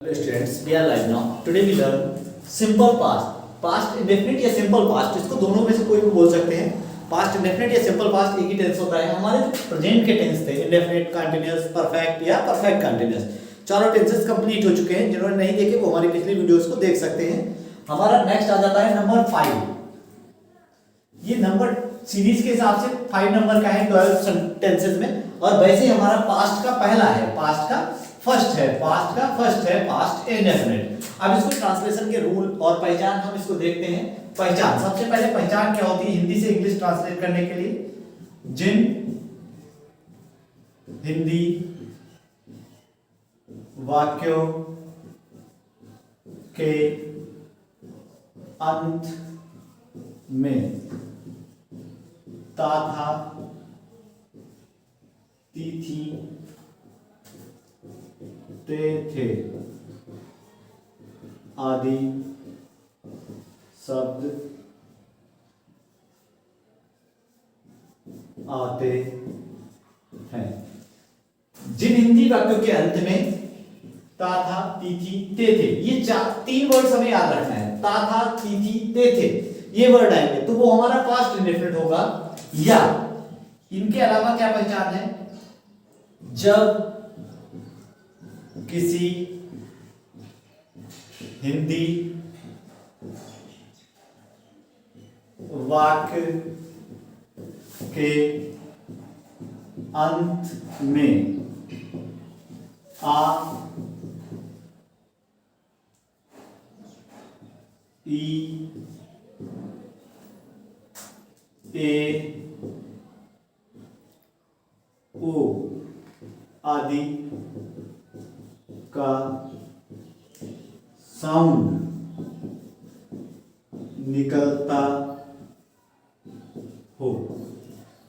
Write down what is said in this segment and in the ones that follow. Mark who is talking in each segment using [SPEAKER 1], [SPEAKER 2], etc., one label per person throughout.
[SPEAKER 1] Hello students, we are live now. Today we learn simple past. Past indefinite या simple past, इसको दोनों में से कोई भी बोल सकते हैं. Past indefinite या simple past एक ही टेंस होता है. हमारे प्रेजेंट के टेंस थे indefinite, continuous, perfect या perfect continuous. चारों टेंसेस कंप्लीट हो चुके हैं. जिन्होंने नहीं देखे वो हमारी पिछली वीडियोस को देख सकते हैं. हमारा नेक्स्ट आ जाता है नंबर 5. ये नंबर सीरीज के हिसाब से 5 नंबर का है 12 सेंटेंसेस में. और वैसे ही हमारा पास्ट का पहला है, पास्ट का फर्स्ट है, पास्ट इंडेफिनिट. अब इसको ट्रांसलेशन के रूल और पहचान हम इसको देखते हैं. पहचान, सबसे पहले पहचान क्या होती है हिंदी से इंग्लिश ट्रांसलेट करने के लिए. जिन हिंदी वाक्यों के अंत में तथा तिथि थे आदि शब्द आते हैं. जिन हिंदी वाक्यों के अंत में ता था तिथि ते थे, ये तीन वर्ड्स हमें याद रखना है. ता था तिथि ते थे ये वर्ड आएंगे तो वो हमारा पास्ट इंडेफिनिट होगा. या इनके अलावा क्या पहचान है, जब किसी हिंदी वाक्य के अंत में आ ई ए ओ आदि का साउंड निकलता हो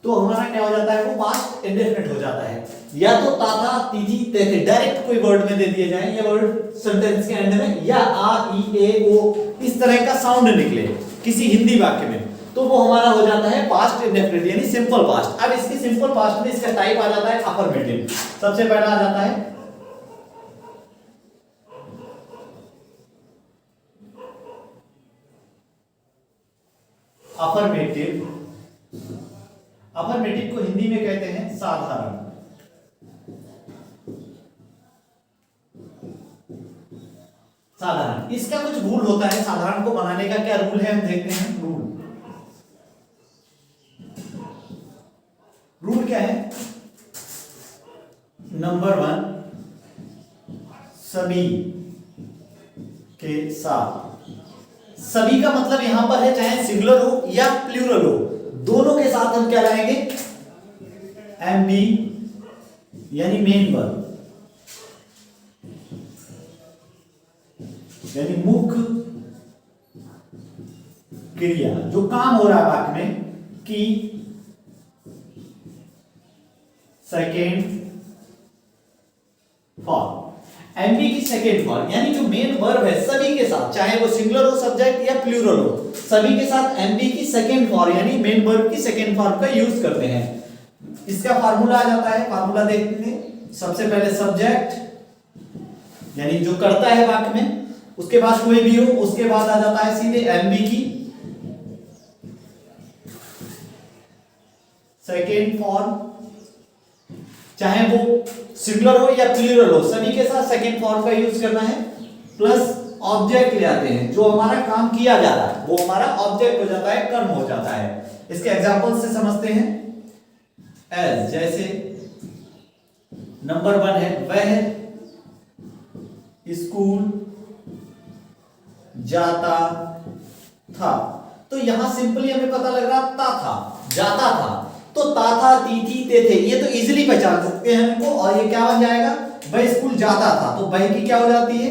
[SPEAKER 1] तो हमारा क्या हो जाता है, वो पास्ट इंडेफिनिट हो जाता है. या तो ताता तिथि तेथे डायरेक्ट कोई वर्ड में दे दिए जाए ये वर्ड सेंटेंस के एंड में, या आ ई ए ओ इस तरह का साउंड निकले किसी हिंदी वाक्य में तो वो हमारा हो जाता है पास्ट इंडेफिनिट यानी सिंपल पास्ट. अब इसके सिंपल पास्ट में इसका टाइप आ जाता है अफर्मेटिव. सबसे पहला आ जाता है अफर्मेटिव. अफर्मेटिव को हिंदी में कहते हैं साधारण. साधारण इसका कुछ रूल होता है. साधारण को बनाने का क्या रूल है हम देखते हैं. रूल क्या है, नंबर 1 सभी के साथ. सभी का मतलब यहां पर है चाहे सिंगुलर हो या प्लूरल हो, दोनों के साथ हम क्या लाएंगे, एमबी यानी मेन वर्ब यानी मुख्य क्रिया जो काम हो रहा है वाक्य में की सेकेंड फॉर्म. एमबी की सेकेंड फॉर्म यानी जो मेन वर्ब है सभी के साथ, चाहे वो सिंगुलर हो सब्जेक्ट या प्लूरल हो, सभी के साथ एमबी की सेकेंड फॉर्म यानी मेन वर्ब की सेकेंड फॉर्म का यूज करते हैं. इसका फार्मूला आ जाता है. फार्मूला देखते हैं. सबसे पहले सब्जेक्ट यानी जो करता है वाक्य में, उसके बाद कोई भी हो, उसके बाद आ जाता है सीधे एमबी की सेकेंड फॉर्म, चाहे वो सिंगुलर हो या प्लूरल हो, सभी के साथ सेकेंड फॉर्म का यूज करना है. प्लस ऑब्जेक्ट ले आते हैं, जो हमारा काम किया जा रहा है वो हमारा ऑब्जेक्ट हो जाता है, कर्म हो जाता है. इसके एग्जांपल से समझते हैं. एज जैसे नंबर 1 है वह स्कूल जाता था. तो यहां सिंपली हमें पता लग रहा था जाता था, तो ता था तिथि ते थे ये तो इजीली पहचान सकते हैं हमको. और ये क्या बन जाएगा, वह स्कूल जाता था तो वह की क्या हो जाती है,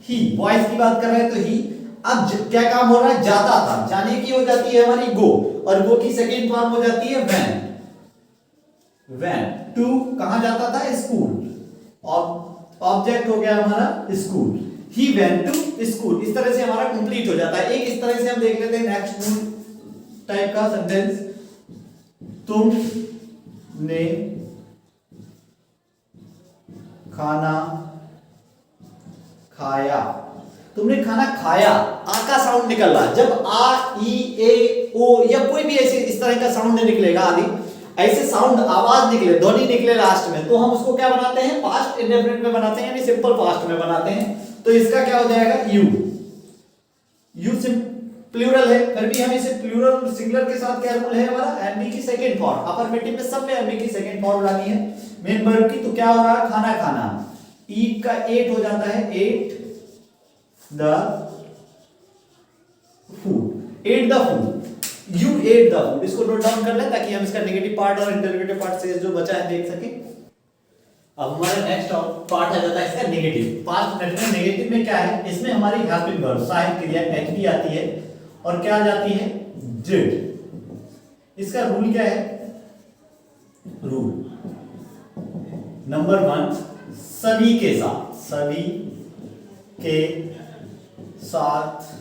[SPEAKER 1] ही. बॉयज की बात कर रहे हैं तो ही. अब क्या काम हो रहा है, जाता था, जाने की हो जाती है हमारी गो, और गो की सेकेंड फॉर्म हो जाती है वैन. वैन टू कहां जाता था, स्कूल. ऑब्जेक्ट हो गया हमारा school. He went to school. इस तरह से हमारा कंप्लीट हो जाता है. एक इस तरह से हम देख लेते हैं नेक्स्ट टाइप का सेंटेंस. तुमने खाना खाया, तुमने खाना खाया, आ का साउंड निकल रहा। जब आ, ई, ए, ओ या कोई भी ऐसे इस तरह का साउंड नहीं निकलेगा, आदि ऐसे साउंड आवाज निकले, ध्वनि निकले लास्ट में, तो हम उसको क्या बनाते हैं, पास्ट इंडेफिनिट में बनाते हैं, यानी सिंपल पास्ट में बनाते हैं। तो इसका क्या हो जाएगा, यू। यू प्लूरल है, फिर भी हम इसे प्लूरल सिंगुलर के साथ क्या रूल है हमारा, एमबी की सेकंड फॉर्म, अफर्मेटिव में सब में एमबी की सेकंड फॉर्म लानी है मेन वर्ब की। तो क्या हो रहा है, खाना खाना, ईट का एट हो जाता है, at the food, at the food, you at the food. इसको नोट डाउन कर लें ताकि हम इसका नेगेटिव पार्ट और इंटरोगेटिव पार्ट से जो बचा है देख सकें। अब हमारा नेक्स्ट पार्ट आ जाता है इसका नेगेटिव। पास्ट नेगेटिव में क्या है, इसमें हमारी हेल्पिंग वर्ब सहायक क्रिया एच भी आती है और क्या आ जाती है, डिड। इसका रूल क्या है, रूल नंबर 1, सभी के साथ, सभी के साथ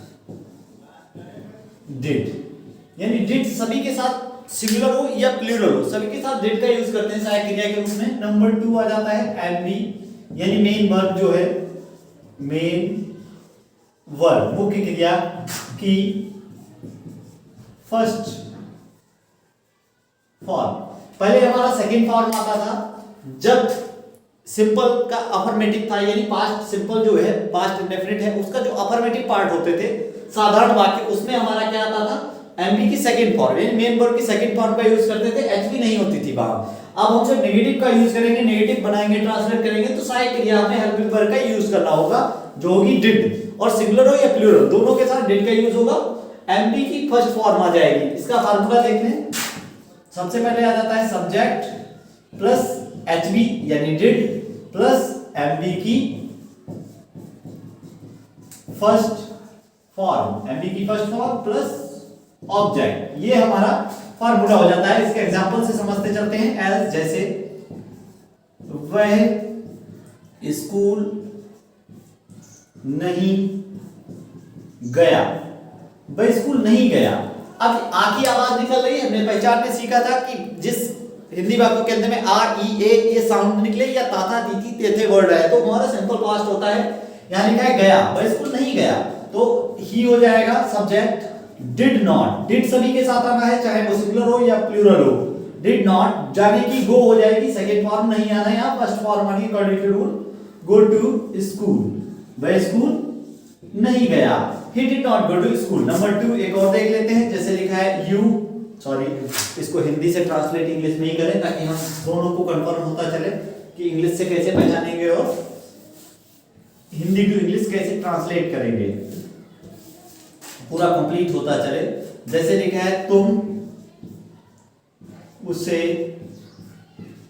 [SPEAKER 1] डिड, यानी डिड सभी के साथ सिंगुलर हो या प्लूरल हो, सभी के साथ डिड का यूज करते हैं सहायक क्रिया के रूप में। नंबर 2 आ जाता है एमबी, यानी मेन वर्ब जो है, मेन वर्ब मुख्य क्रिया की फर्स्ट फॉर्म। पहले हमारा सेकंड फॉर्म आता था जब सिंपल का अफर्मेटिव था, यानी पास्ट सिंपल जो है, पास्ट इंडेफिनिट है, उसका जो अफर्मेटिव पार्ट होते थे साधारण वाक्य, उसमें हमारा क्या आता था, एमबी की सेकंड फॉर्म, यानी मेन वर्ब की सेकंड फॉर्म का यूज करते थे, एचबी नहीं होती थी वहां। अब हम जब नेगेटिव का यूज करेंगे, नेगेटिव बनाएंगे, ट्रांसलेट करेंगे, तो सहायक क्रिया में हेल्पिंग वर्ब का यूज करना होगा, जो होगी डिड, और सिंगुलर हो या प्लूरल दोनों के साथ डिड का यूज होगा, एमबी की फर्स्ट फॉर्म आ जाएगी। इसका फार्मूला देख लें, सबसे पहले आ जाता है सब्जेक्ट प्लस एचबी यानी डिड प्लस एमबी की फर्स्ट फॉर्म, एमबी की फर्स्ट फॉर्म प्लस ऑब्जेक्ट, ये हमारा फार्मूला हो जाता है। इसके एग्जांपल से समझते चलते हैं। एज जैसे वह स्कूल नहीं गया, वह स्कूल नहीं गया। अब आ की आवाज निकल रही है, हमने पहचानने सीखा था कि जिस हिंदी वाक्यों के अंदर में आ, ई, ए ये साउंड निकले या ताता दीदी तेथे वर्ड है, तो हमारा सिंपल पास्ट होता है। यहां लिखा है गया, वह स्कूल नहीं गया, तो ही हो जाएगा सब्जेक्ट। डिड नॉट, डिड सभी के साथ आना है, चाहे वो सिंगुलर हो या प्लूरल हो। डिड नॉट जाने की गो हो जाएगी, सेकंड फॉर्म नहीं आना है, यहां फर्स्ट फॉर्म आनी according to rule, go to school, वह स्कूल नहीं गया, he did not go to school. Number 2 एक और देख लेते हैं, जैसे लिखा है यू, सॉरी इसको हिंदी से ट्रांसलेट इंग्लिश में ही करें ताकि हम दोनों को कंफर्म होता चले कि इंग्लिश से कैसे पहचानेंगे और हिंदी टू इंग्लिश कैसे ट्रांसलेट करेंगे, पूरा कंप्लीट होता चले। जैसे लिखा है तुम उसे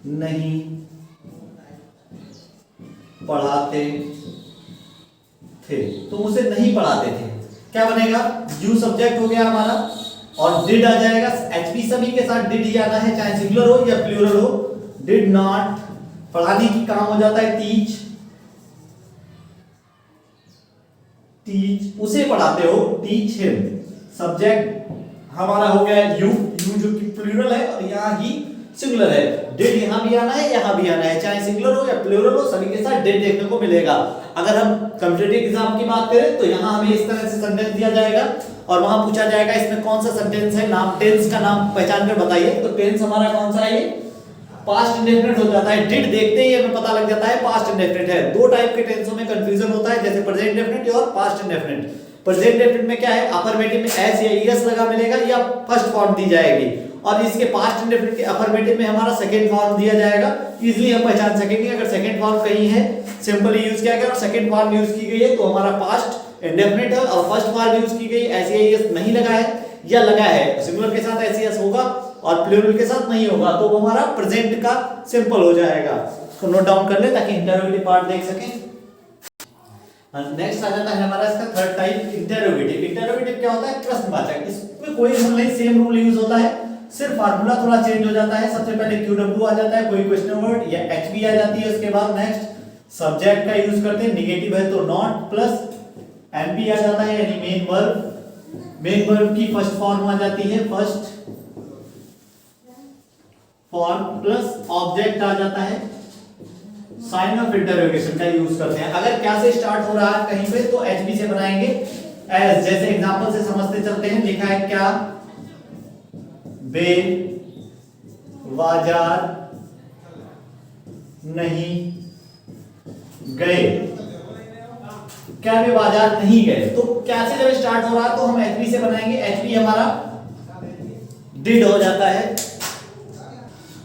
[SPEAKER 1] नहीं पढ़ाते थे, तुम उसे नहीं पढ़ाते थे, क्या बनेगा, यू सब्जेक्ट हो गया हमारा और डिड आ जाएगा, एचपी सभी के साथ डिड ही आना है, चाहे सिंगुलर हो या प्लूरल हो। डिड नॉट पढ़ाने की काम हो जाता है टीच, टीच उसे पढ़ाते हो, टीच हिम। सब्जेक्ट हमारा हो गया यू, यू जो कि प्लूरल है और यहाँ ही सिंगुलर है। डिड यहाँ भी आना है, यहाँ भी आना है, चाहे सिंगुलर हो या प्लूरल हो, सभी के साथ डिड देखने को मिलेगा। अगर हम कॉम्पिटिटिव एग्जाम की बात करें तो यहाँ हमें इस तरह से सेंटेंस दिया जाएगा और वहां पूछा जाएगा इसमें कौन सा सेंटेंस है, नाम टेंस का नाम पहचान कर बताइए। तो टेंस हमारा कौन सा है, ये पास्ट इंडेफिनिट हो जाता है। डिड देखते ही हमें पता लग जाता है पास्ट इंडेफिनिट है। दो टाइप के टेंसों में कंफ्यूजन होता है, जैसे प्रेजेंट इंडेफिनिट और पास्ट इंडेफिनिट। प्रेजेंट इंडेफिनिट में क्या है, अफर्मेटिव में एस या ईएस लगा मिलेगा या फर्स्ट फॉर्म दी जाएगी, और इसके पास्ट इंडेफिनिट के अफर्मेटिव में हमारा सेकंड फॉर्म दिया जाएगा। इजीली हम पहचान सकेंगे अगर सेकंड फॉर्म कहीं है, सिंपली यूज किया गया और सेकंड फॉर्म यूज की गई है तो हमारा पास्ट इंडेफिनिट है, और फर्स्ट फॉर्म यूज की गई एस या ईएस नहीं लगा है या लगा है, सिंगुलर के साथ एस ईएस होगा और प्लूरल के साथ नहीं होगा, तो वो हमारा प्रेजेंट का सिंपल हो जाएगा। तो नोट डाउन कर ले ताकि इंटरोगेटिव पार्ट देख सकें। नेक्स्ट आ जाता है हमारा इसका थर्ड टाइप, इंटरोगेटिव। इंटरोगेटिव क्या होता है, प्रश्नवाचक। इसमें कोई रूल नहीं, सेम रूल यूज होता है, सिर्फ फार्मूला थोड़ा चेंज हो जाता है। सबसे पहले QW आ जाता है, कोई क्वेश्चन वर्ड या HB आ जाती है, उसके बाद नेक्स्ट सब्जेक्ट का यूज करते हैं, नेगेटिव है तो नॉट, प्लस MB आ जाता है यानी मेन वर्ब। मेन वर्ब की फर्स्ट फॉर्म आ जाती है, फर्स्ट फॉर्म, प्लस ऑब्जेक्ट आ जाता है साइन ऑफ इंटरोगेशन का यूज करते हैं। अगर क्या से स्टार्ट हो रहा है कहीं पे तो एचबी से बनाएंगे। एज जैसे एग्जांपल से समझते चलते हैं, लिखा है क्या बे बाजार नहीं गए, क्या वे बाजार नहीं गए। तो क्या से जब स्टार्ट हो रहा तो हम एचबी से बनाएंगे, एचबी हमारा डिड हो जाता है।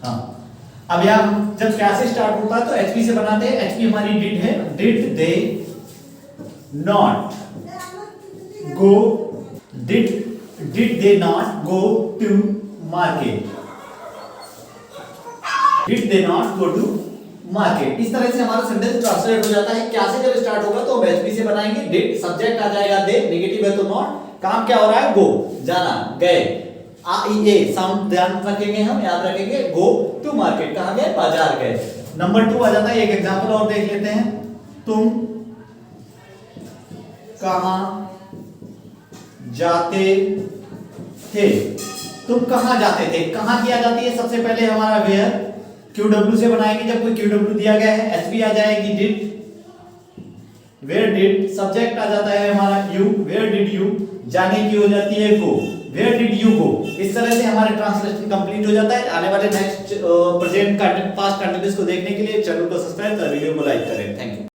[SPEAKER 1] हाँ, अब यहां जब क्या से स्टार्ट होता है तो एचबी से बनाते हैं, एचबी हमारी डिड है। Did they not go, did they not go to market, did they not go to market. इस तरह से हमारा सेंटेंस ट्रांसलेट हो जाता है। क्या से जब स्टार्ट होगा तो हम एचबी से बनाएंगे, डिड सब्जेक्ट आ जाएगा दे, नेगेटिव है तो नॉट, काम क्या हो रहा है गो जाना, गए, आ ई ए साउंड ध्यान रखेंगे, हम याद रखेंगे, गो टू मार्केट कहां गए, बाजार गए। नंबर 2 आ जाता है, एक एग्जांपल और देख लेते हैं। तुम कहां जाते थे, तुम कहां जाते थे, कहां किया जाती है सबसे पहले हमारा वेयर, क्यूडब्ल्यू से बनाएंगे। जब कोई क्यूडब्ल्यू दिया गया है एसबी आ जाएगी डिड, वेयर डिड सब्जेक्ट आ जाता है हमारा यू, वेयर डिड यू जाने की हो जाती है गो, वेयर डिड यू गो। इस तरह से हमारे ट्रांसलेशन कंप्लीट हो जाता है। आने वाले नेक्स्ट प्रेजेंट पास्ट कंटिन्यूअस को देखने के लिए चैनल को सब्सक्राइब कर वीडियो को लाइक करें। Thank you.